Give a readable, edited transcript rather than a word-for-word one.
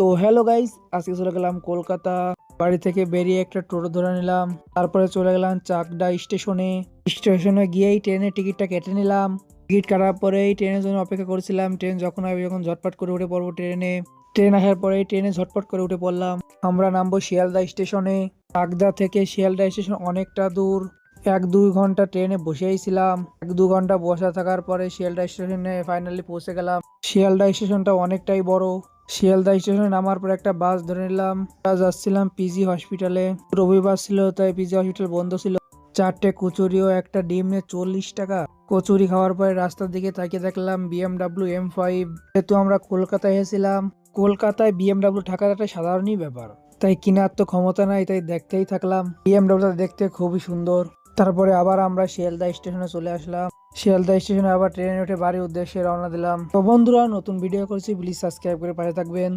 তো hello guys, আজকে চলে গেলাম কলকাতা। বাড়ি থেকে বেরিয়ে একটা টোটো ধরে নিলাম। তারপরে চলে গেলাম চাকদা স্টেশনে। স্টেশনে গিয়েই ট্রেনের টিকিটটা কেটে নিলাম। টিকিট কাটার পরেই ট্রেনের জন্য অপেক্ষা করছিলাম। ট্রেন যখন আসবে যখন ঝটপট করে উঠে পড়বো ট্রেনে। ট্রেন আসার পরেই ট্রেনে ঝটপট করে উঠে পড়লাম। আমরা নামবো শিয়ালদা স্টেশনে। চাকদা থেকে শিয়ালদা স্টেশন অনেকটা দূর। 1-2 ঘন্টা ট্রেনে বসেই ছিলাম। 1-2 ঘন্টা বসা থাকার পরে শিয়ালদা স্টেশনে ফাইনালি পৌঁছে গেলাম। শিয়ালদা স্টেশনটা অনেকটাই বড়। শিয়ালদা স্টেশনে নামার পর একটা বাস ধরে নিলাম। যাচ্ছিলাম পিজি হসপিটালে। রবিবার ছিল তাই পিজি হসপিটাল বন্ধ ছিল। 4টে কচুরি ও একটা ডিম নিয়ে 40 টাকা। কচুরি খাওয়ার পরে রাস্তার দিকে তাকিয়ে দেখলাম BMW M5। যেহেতু আমরা কলকাতায় এসেছিলাম, কলকাতায় BMW থাকার একটা সাধারণই ব্যাপার, তাই কেনার তো ক্ষমতা নাই, তাই দেখতেই থাকলাম। BMW দেখতে খুবই সুন্দর। তারপরে আবার আমরা শিয়ালদা স্টেশনে চলে আসলাম। শিয়ালদা স্টেশনে আবার ট্রেনে উঠে বাড়ির উদ্দেশ্যে রওনা দিলাম। তো বন্ধুরা, নতুন ভিডিও করছি, প্লিজ সাবস্ক্রাইব করে পাশে থাকবেন।